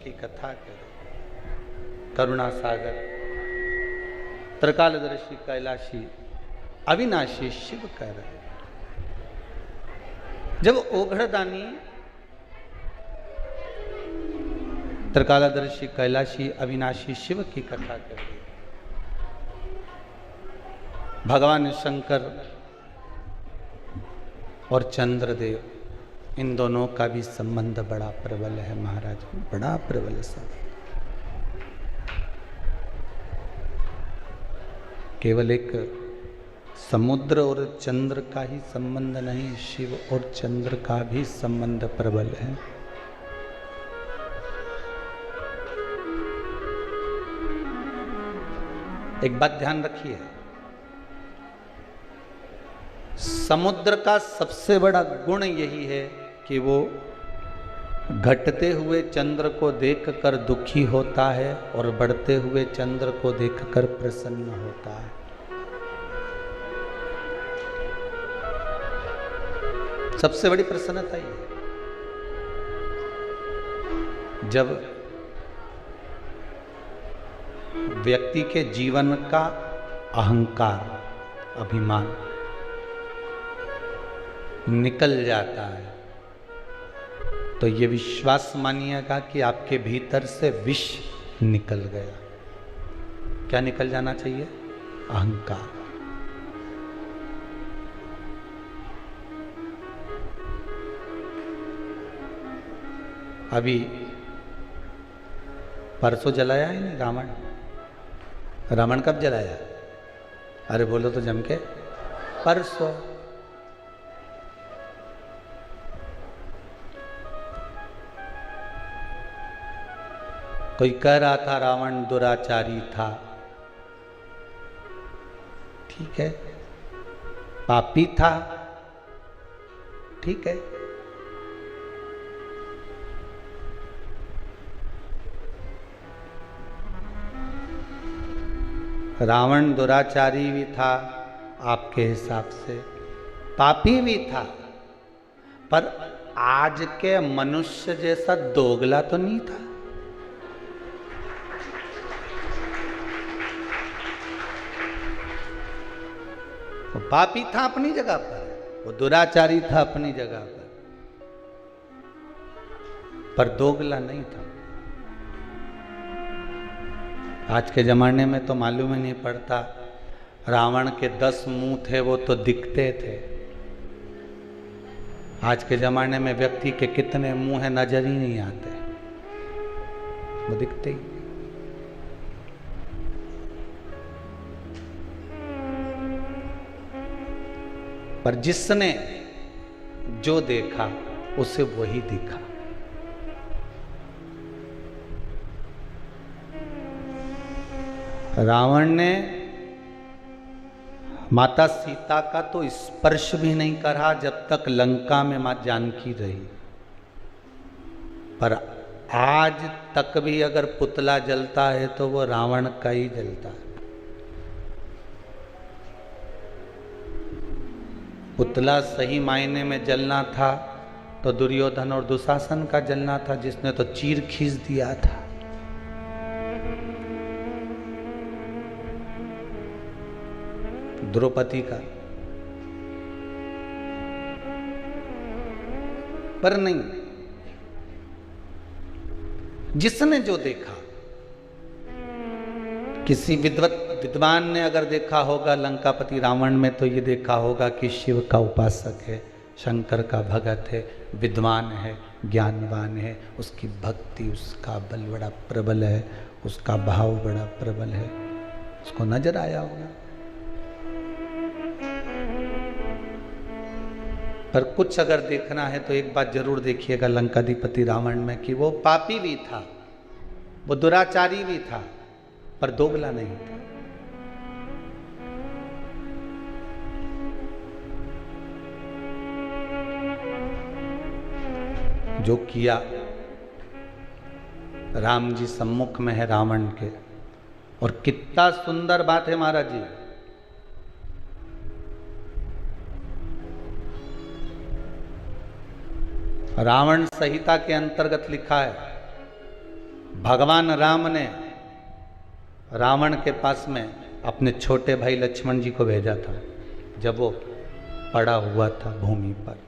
की कथा करे। करुणा सागर त्रिकालदर्शी कैलाशी अविनाशी शिव कर। जब ओघड़दानी त्रिकालदर्शी कैलाशी अविनाशी शिव की कथा कर रही, भगवान शंकर और चंद्रदेव इन दोनों का भी संबंध बड़ा प्रबल है महाराज, बड़ा प्रबल संबंध। केवल एक समुद्र और चंद्र का ही संबंध नहीं, शिव और चंद्र का भी संबंध प्रबल है। एक बात ध्यान रखिए, समुद्र का सबसे बड़ा गुण यही है कि वो घटते हुए चंद्र को देखकर दुखी होता है और बढ़ते हुए चंद्र को देखकर प्रसन्न होता है। सबसे बड़ी प्रसन्नता ये है। जब व्यक्ति के जीवन का अहंकार, अभिमान निकल जाता है तो ये विश्वास मानिएगा कि आपके भीतर से विष निकल गया। क्या निकल जाना चाहिए? अहंकार। अभी परसों जलाया है नहीं रावण? रावण कब जलाया? अरे बोलो तो जम के, परसों। कोई कह रहा था रावण दुराचारी था, ठीक है, पापी था, ठीक है, रावण दुराचारी भी था आपके हिसाब से, पापी भी था, पर आज के मनुष्य जैसा दोगला तो नहीं था। वो पापी था अपनी जगह पर, वो दुराचारी था अपनी जगह पर दोगला नहीं था। आज के जमाने में तो मालूम ही नहीं पड़ता, रावण के 10 मुंह थे वो तो दिखते थे। आज के जमाने में व्यक्ति के कितने मुंह है नजर ही नहीं आते, वो दिखते ही। पर जिसने जो देखा उसे वही दिखा। रावण ने माता सीता का तो स्पर्श भी नहीं करा जब तक लंका में मां जानकी रही, पर आज तक भी अगर पुतला जलता है तो वो रावण का ही जलता है। पुतला सही मायने में जलना था तो दुर्योधन और दुशासन का जलना था, जिसने तो चीर खींच दिया था। द्रौपदी का, पर नहीं, जिसने जो देखा, किसी विद्वान ने अगर देखा होगा लंकापति रावण में तो ये देखा होगा कि शिव का उपासक है, शंकर का भगत है, विद्वान है, ज्ञानवान है, उसकी भक्ति, उसका बल बड़ा प्रबल है, उसका भाव बड़ा प्रबल है, उसको नजर आया होगा। पर कुछ अगर देखना है तो एक बात जरूर देखिएगा लंकाधिपति रावण में कि वो पापी भी था, वो दुराचारी भी था, पर दोगला नहीं था। जो किया, राम जी सम्मुख में है रावण के, और कितना सुंदर बात है महाराज जी। रावण संहिता के अंतर्गत लिखा है, भगवान राम ने रावण के पास में अपने छोटे भाई लक्ष्मण जी को भेजा था जब वो पड़ा हुआ था भूमि पर।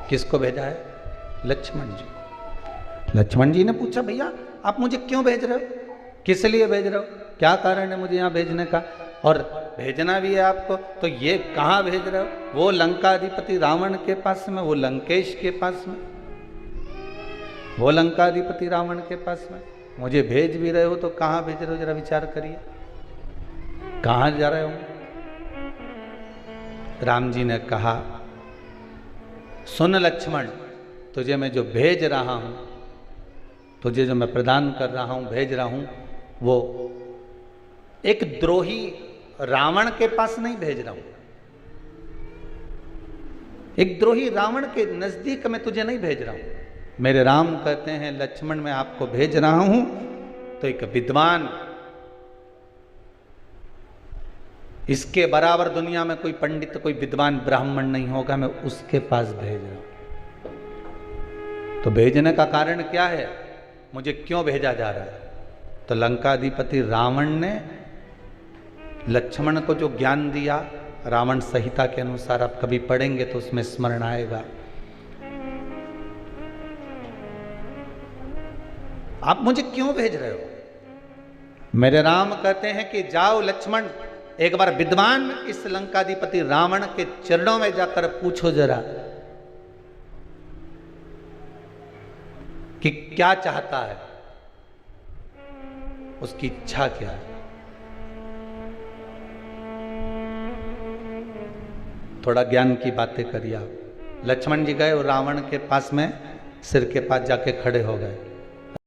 किसको भेजा है? लक्ष्मण जी। लक्ष्मण जी ने पूछा, भैया आप मुझे क्यों भेज रहे हो, किस लिए भेज रहे हो, क्या कारण है मुझे यहाँ भेजने का, और भेजना भी है आपको तो ये कहाँ भेज रहे हो? वो लंकाधिपति रावण के पास में, वो लंकेश के पास में, वो लंकाधिपति रावण के पास में मुझे भेज भी रहे हो तो कहाँ भेज रहे हो? जरा विचार करिए, कहाँ जा रहे हो? राम जी ने कहा, सुन लक्ष्मण, तुझे मैं जो भेज रहा हूं, तुझे जो मैं प्रदान कर रहा हूं, भेज रहा हूं, वो एक द्रोही रावण के पास नहीं भेज रहा हूं। एक द्रोही रावण के नजदीक मैं तुझे नहीं भेज रहा हूं। मेरे राम कहते हैं, लक्ष्मण मैं आपको भेज रहा हूं तो एक विद्वान, इसके बराबर दुनिया में कोई पंडित, कोई विद्वान ब्राह्मण नहीं होगा, मैं उसके पास भेज रहा हूं। तो भेजने का कारण क्या है, मुझे क्यों भेजा जा रहा है? तो लंकाधिपति रावण ने लक्ष्मण को जो ज्ञान दिया, रावण संहिता के अनुसार आप कभी पढ़ेंगे तो उसमें स्मरण आएगा। आप मुझे क्यों भेज रहे हो? मेरे राम कहते हैं कि जाओ लक्ष्मण, एक बार विद्वान इस लंकाधिपति रावण के चरणों में जाकर पूछो जरा कि क्या चाहता है, उसकी इच्छा क्या है। थोड़ा ज्ञान की बातें करिए आप। लक्ष्मण जी गए और रावण के पास में सिर के पास जाके खड़े हो गए।